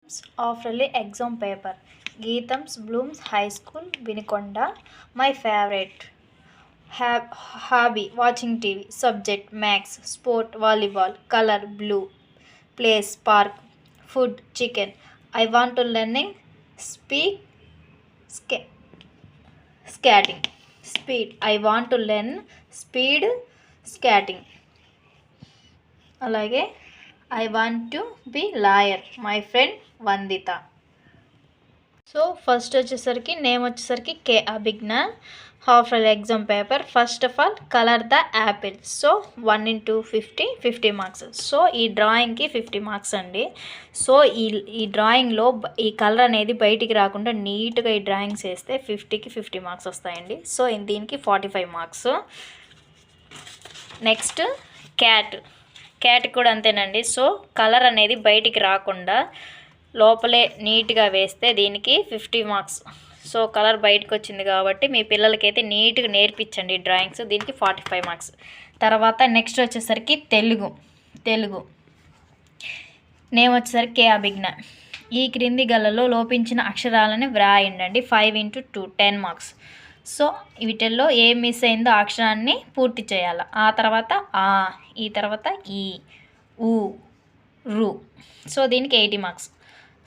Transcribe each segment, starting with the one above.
Afterly exam paper. Geetham's Bloom's High School, Vinikonda. My favorite. Hobby, watching TV. Subject, max. Sport, volleyball. Color, blue. Place, park. Food, chicken. I want to learning. Speak, ska- skating. Speed. I want to learn speed skating. అలాగే I want to be lawyer. My friend Vandita. So first వచ్చేసరికి name వచ్చేసరికి K Abhigna. Half exam paper. First of all colour the apple. So 1 into 50 marks. So ఈ డ్రాయింగ్కి 50 marks అండి. So ఈ డ్రాయింగ్లో ఈ colour అనేది బయటికి రాకుండా నీట్గా ఈ డ్రాయింగ్స్ వేస్తే 50కి 50 మార్క్స్ వస్తాయండి. సో దీనికి 45 మార్క్స్. నెక్స్ట్ క్యాట్ కూడా అంతేనండి. సో కలర్ అనేది బయటికి రాకుండా లోపలే నీట్గా వేస్తే దీనికి 50 మార్క్స్. సో కలర్ బయటకు వచ్చింది కాబట్టి మీ పిల్లలకైతే నీట్గా నేర్పించండి డ్రాయింగ్స్. దీనికి 45 మార్క్స్. తర్వాత నెక్స్ట్ వచ్చేసరికి తెలుగు నేమ్ వచ్చేసరికి కే అభిజ్ఞ. ఈ క్రింది గల్లలో లోపించిన అక్షరాలను వ్రాయండి. 5 into 2 10 మార్క్స్. సో వీటిల్లో ఏ మిస్ అయిందో అక్షరాన్ని పూర్తి చేయాలి. ఆ తర్వాత ఆ, ఈ తర్వాత ఈ, ఊ, రు. సో దీనికి 80 మార్క్స్.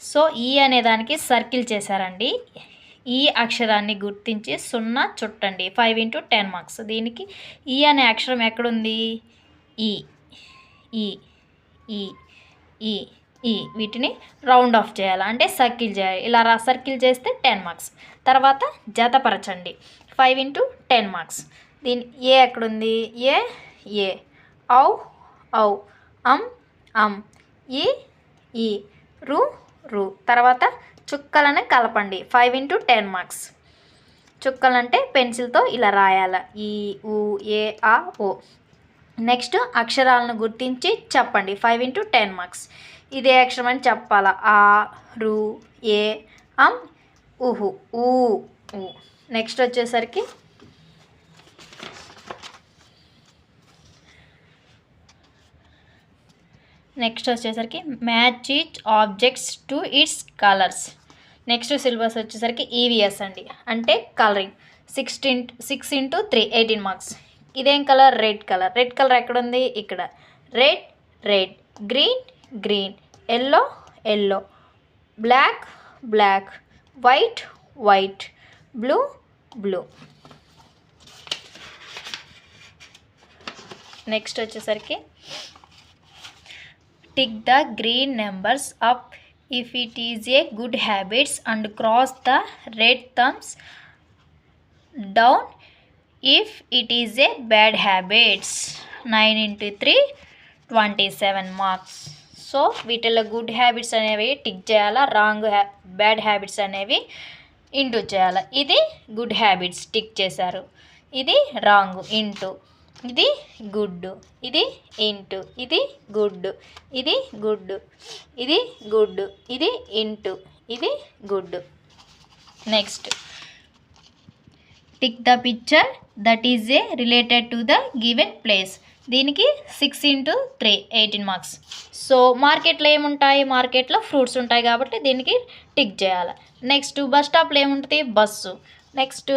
సో ఈ అనే దానికి సర్కిల్ చేశారండి. ఈ అక్షరాన్ని గుర్తించి 0 చుట్టండి. 5 into 10 మార్క్స్. దీనికి ఈ అనే అక్షరం ఎక్కడుంది? ఈ ఈ ఈ ఈ ఈ వీటిని రౌండ్ ఆఫ్ చేయాలి, అంటే సర్కిల్ చేయాలి. ఇలా సర్కిల్ చేస్తే 10 మార్క్స్. తర్వాత జతపరచండి. 5 into 10 మార్క్స్. దీని ఏ ఎక్కడుంది? ఏ ఔ అం ఈ రు. తర్వాత చుక్కలను కలపండి. 5 into 10 మార్క్స్. చుక్కలంటే పెన్సిల్తో ఇలా రాయాలి. ఈ ఊ ఏ ఆ ఓ. నెక్స్ట్ అక్షరాలను గుర్తించి చెప్పండి. 5 into 10 మార్క్స్. ఇదే అక్షరం అని చెప్పాలా. ఆ, రు, ఏ, అం, ఊహు, ఊ. నెక్స్ట్ వచ్చేసరికి match each objects to its colours. Next syllabus వచ్చేసరికి ఈవీఎస్ అండి, అంటే కలరింగ్. 6 into 3 18 marks. ఇదేం కలర్? రెడ్ కలర్ ఎక్కడుంది? ఇక్కడ. Red, green, yellow, black, white, blue. Next వచ్చేసరికి tick the green numbers up if it is a good habits and cross the red thumbs down if it is a bad habits. 9 into 3 27 marks. So వీటిలో good habits అనేవి tick చేయాలా, bad habits అనేవి into చేయాలి. ఇది good habits tick చేశారు, ఇది wrong into, ఇది good, ఇది ఇంటూ, ఇది గుడ్, ఇది గుడ్, ఇది గుడ్, ఇది ఇంటూ, ఇది good. Next tick the picture that is a related to the given place. దీనికి 6 into 3 18 మార్క్స్. సో మార్కెట్లో ఏముంటాయి? మార్కెట్లో ఫ్రూట్స్ ఉంటాయి కాబట్టి దీనికి టిక్ చేయాలి. నెక్స్ట్ బస్ స్టాప్లో ఏముంటుంది? బస్సు. నెక్స్ట్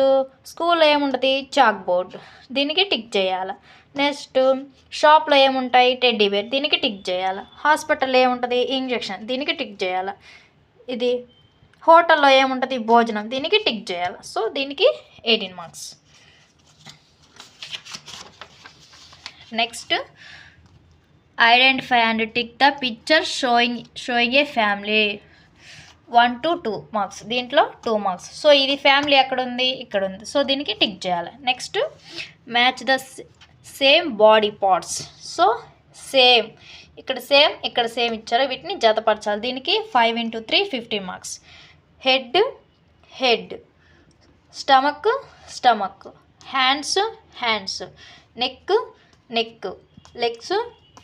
స్కూల్లో ఏముంటుంది? Chalk board. దీనికి టిక్ చేయాలి. నెక్స్ట్ షాప్లో ఏముంటాయి? Teddy bear. దీనికి టిక్ చేయాలి. హాస్పిటల్లో ఏముంటుంది? ఇంజెక్షన్. దీనికి టిక్ చేయాలి. ఇది హోటల్లో ఏముంటుంది? భోజనం. దీనికి టిక్ చేయాలి. సో దీనికి 18 marks. Next identify and tick the picture sowing A family. 1 to 2 marks. దీంట్లో 2 మార్క్స్. సో ఇది ఫ్యామిలీ ఎక్కడ ఉంది? ఇక్కడ ఉంది. సో దీనికి టిక్ చేయాలి. Next match the same body parts. So same ఇక్కడ సేమ్ ఇచ్చారు, వీటిని జతపరచాలి. దీనికి 5 into 3 50 marks. Head, stomach, hands, neck,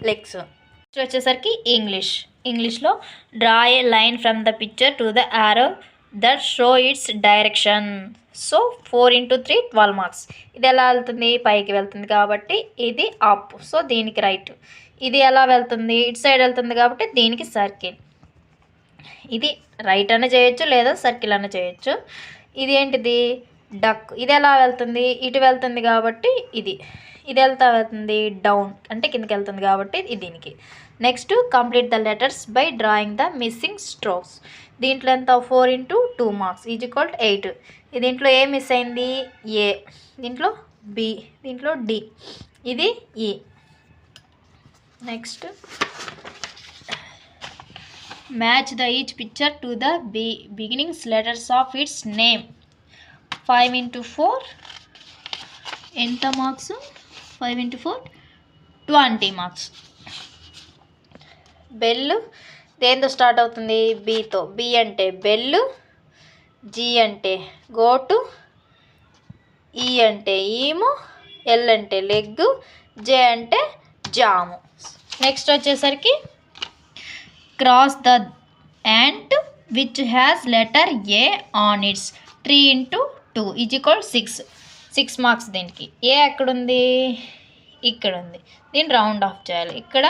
legs. వచ్చేసరికి ఇంగ్లీష్లో draw A line from the picture to the ఆరో that show it's direction. So 4 into 3 12 marks. ఇది ఎలా వెళ్తుంది? పైకి వెళ్తుంది కాబట్టి ఇది అప్. సో దీనికి రైట్. ఇది ఎలా వెళ్తుంది? ఇటు సైడ్ వెళ్తుంది కాబట్టి దీనికి సర్కిల్. ఇది రైట్ అన్న చేయొచ్చు లేదా సర్కిల్ అన్న చేయొచ్చు. ఇది ఏంటిది డక్. ఇది ఎలా వెళ్తుంది, ఇటు వెళ్తుంది కాబట్టి ఇది వెళ్తుంది డౌన్ అంటే కిందకి వెళ్తుంది కాబట్టి ఇది దీనికి. Next complete the letters by drawing the missing strokes. దీంట్లో ఎంత 4 × 2 మార్క్స్ ఈజ్ ఈక్వల్ 8. దీంట్లో ఏ మిస్ అయింది, ఏ, దీంట్లో బి, దీంట్లో డి, ఇది ఈ. Next match the each picture to the beginnings letters of its name. 5 × 4 ఎంత మార్క్స్, 5 × 4 20 మార్క్స్. బెల్ దేంతో స్టార్ట్ అవుతుంది, బీతో. బి అంటే బెల్లు, జీ అంటే గోటు, ఈ అంటే ఈము, ఎల్ అంటే లెగ్గు, జే అంటే జాము. నెక్స్ట్ వచ్చేసరికి cross the ant which has letter A on it's. 3 × 2 is equal 6. 6 marks దీనికి. ఏ ఎక్కడుంది, ఇక్కడ ఉంది. దీన్ని రౌండ్ ఆఫ్ చేయాలి. ఇక్కడ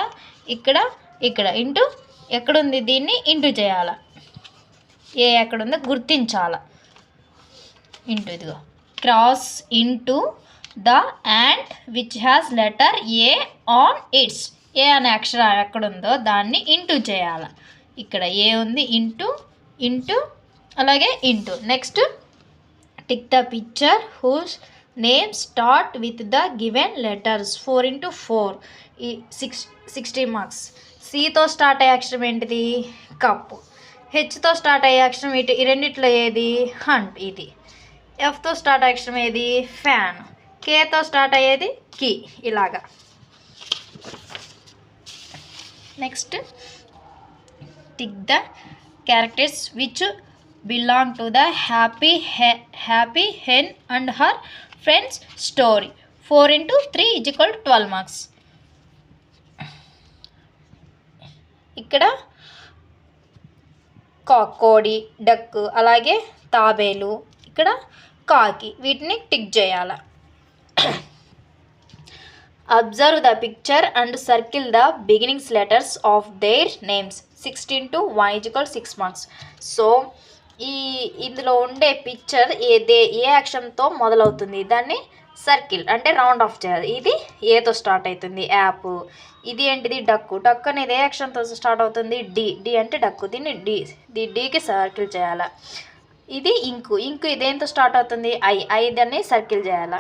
ఇక్కడ ఇక్కడ ఇంటూ ఎక్కడుంది, దీన్ని ఇంటూ చేయాలి. ఏ ఎక్కడుందో గుర్తించాల. ఇంటూ ఇదిగో cross into the ant which has letter A on its. A అనే అక్షరం ఎక్కడుందో దాన్ని ఇంటూ చేయాలి. ఇక్కడ ఏ ఉంది, ఇంటూ ఇంటూ అలాగే into. Next tick the picture whose name start with the given letters. 4 × 4 ఈ 60 మార్క్స్. సితో స్టార్ట్ అయ్యే అక్షరం ఏంటిది, కప్పు. హెచ్తో స్టార్ట్ అయ్యే అక్షరం ఇటు ఈ రెండిట్లో ఏది, హంట్ ఇది. ఎఫ్తో స్టార్ట్ అయ్యే అక్షరం ఏది, ఫ్యాన్. కేతో స్టార్ట్ అయ్యేది కీ. ఇలాగా. Next tick the characters which belong to the happy hen and her friends story. 4 × 3 is equal 12 marks. ఇక్కడ కోడి, డక్, అలాగే తాబేలు, ఇక్కడ కాకి. వీటిని టిక్ చేయాల. Observe the picture and circle the beginnings letters of their names. 16 × 1 is equal 6 marks. So ఇందులో ఉండే పిక్చర్ ఏ అక్షరంతో మొదలవుతుంది, దాన్ని సర్కిల్ అంటే రౌండ్ ఆఫ్ చేయాలి. ఇది ఏతో స్టార్ట్ అవుతుంది, యాప్. ఇది ఏంటిది, డక్కు. డక్కు అనేది ఏ అక్షరంతో స్టార్ట్ అవుతుంది, డి. డి అంటే డక్కు. దీన్ని డీకి సర్కిల్ చేయాలి. ఇది ఇంకు. ఇంకు ఇదేంతో స్టార్ట్ అవుతుంది, ఐ. దాన్ని సర్కిల్ చేయాలి.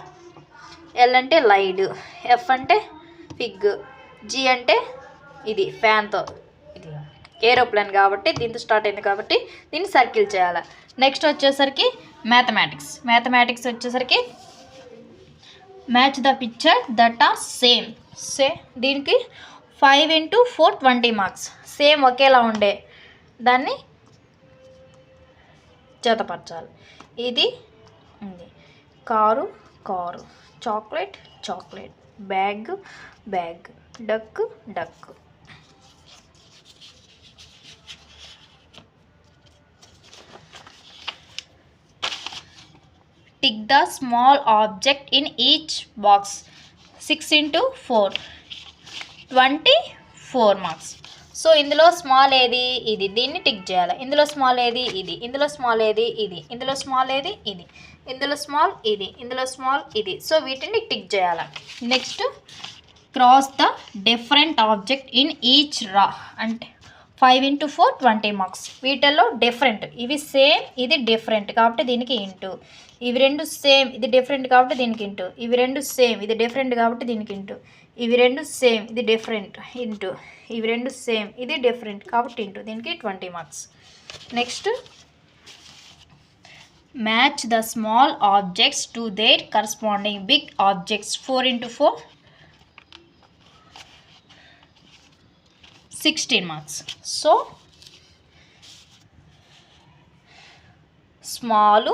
ఎల్ అంటే లైడ్, ఎఫ్ అంటే ఫిగ్, జీ అంటే ఇది ఫ్యాన్తో, ఇది ఏరోప్లేన్ కాబట్టి దీంతో స్టార్ట్ అయింది కాబట్టి దీన్ని సర్కిల్ చేయాలి. నెక్స్ట్ వచ్చేసరికి మ్యాథమెటిక్స్ వచ్చేసరికి match the picture that are same. దీనికి 5 × 4 20 మార్క్స్. సేమ్ ఒకేలా ఉండే దాన్ని జతపరచాలి. ఇది ఉంది car, chocolate, bag, duck. Tick the small object in each box. 6 × 4 24 marks. So ఇందులో స్మాల్ ఏది, ఇది. దీన్ని టిక్ చేయాలి. ఇందులో స్మాల్ ఏది, ఇది. ఇందులో స్మాల్ ఏది, ఇది. ఇందులో స్మాల్ ఏది, ఇది. ఇందులో స్మాల్ ఇది. ఇందులో స్మాల్ ఇది. సో వీటిని టిక్ చేయాలి. Next cross the different object in each రా. అంటే 5 × 4 20 మార్క్స్. వీటిల్లో డిఫరెంట్, ఇవి సేమ్, ఇది డిఫరెంట్ కాబట్టి దీనికి ఇంటూ. ఇవి రెండు సేమ్, ఇది డిఫరెంట్ కాబట్టి దీనికి ఇంటూ. ఇవి రెండు సేమ్, ఇది డిఫరెంట్ కాబట్టి దీనికి ఇంటూ. ఇవి రెండు సేమ్, ఇది డిఫరెంట్ ఇంటూ. ఇవి రెండు సేమ్, ఇది డిఫరెంట్ కాబట్టి ఇంటూ. దీనికి 20 marks. Next match the small objects to their corresponding big objects. 4 × 4 16 marks. So small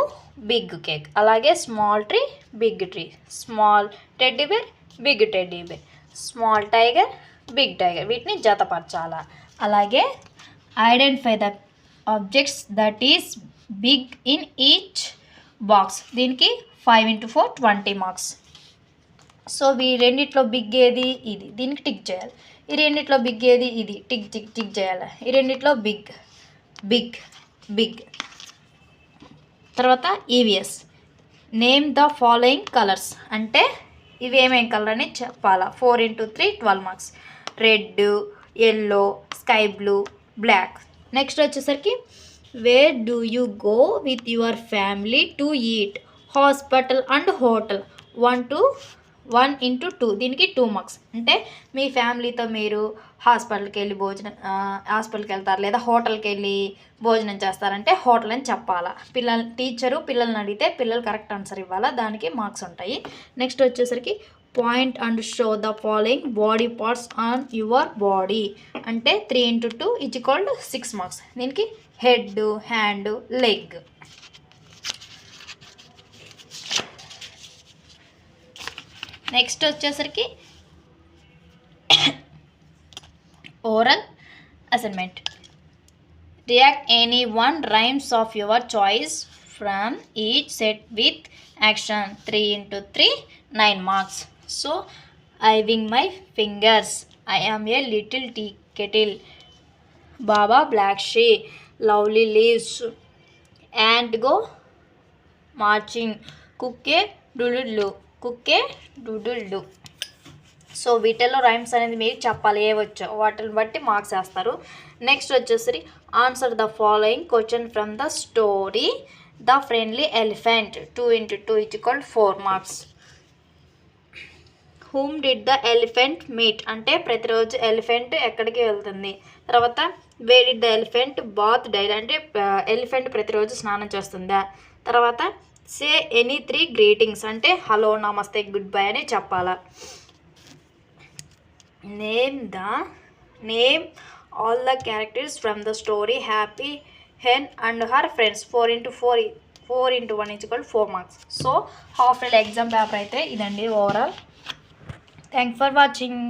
big cake, అలాగే small tree big tree, small teddy bear big teddy bear, small tiger big tiger. వీటిని జతపరచాలా. అలాగే identify the objects that is big in each box. దీనికి 5 × 4 20 marks. So ఈ రెండిట్లో big ఏది, ఇది. దీనికి టిక్ చేయాలి. ఈ రెండిట్లో బిగ్ ఏది, ఇది. టిక్ చేయాలి. ఈ రెండిట్లో బిగ్ బిగ్. తర్వాత EVS, name the following colours, అంటే ఇవి ఏమేం కలర్ అని చెప్పాలా. 4 × 3 12 marks. Red, yellow, sky blue, black. Next వచ్చేసరికి where do you go with your family to eat, hospital and hotel. 1 × 2, దీనికి 2 మార్క్స్. అంటే మీ ఫ్యామిలీతో మీరు హాస్పిటల్కి వెళ్తారు లేదా హోటల్కి వెళ్ళి భోజనం చేస్తారంటే హోటల్ అని చెప్పాలా. టీచరు పిల్లల్ని అడిగితే పిల్లలు కరెక్ట్ ఆన్సర్ ఇవ్వాలా, దానికి మార్క్స్ ఉంటాయి. నెక్స్ట్ వచ్చేసరికి point and show the following body parts on your body, అంటే 3 × 2 = 6 మార్క్స్. దీనికి హెడ్, హ్యాండ్, లెగ్. నెక్స్ట్ వచ్చేసరికి oral assignment. React any 1 rhymes of your choice from each set with action. 3 × 3 9 marks. So I wing my fingers, I am a little tea kettle, Baba black sheep, lovely leaves, and go marching, cook a doodle. సో వీటిల్లో rhymes అనేది మీరు చెప్పాలి, ఏ వచ్చో వాటిని బట్టి marks వేస్తారు. నెక్స్ట్ వచ్చేసరి answer the following question from the story the friendly elephant. 2 × 2 = 4 marks. Whom did the elephant meet, అంటే ప్రతిరోజు ఎలిఫెంట్ ఎక్కడికి వెళ్తుంది. తర్వాత where did the elephant bath daily, అంటే ఎలిఫెంట్ ప్రతిరోజు స్నానం చేస్తుందా. తర్వాత సే ఎనీ 3 గ్రీటింగ్స్, అంటే హలో, నమస్తే, గుడ్ బై అని చెప్పాలా. Name all the characters from the story happy hen and her friends. 4 × 1 = 4 marks. So half yearly exam paper అయితే ఇదండి ఓవరాల్. Thanks for watching.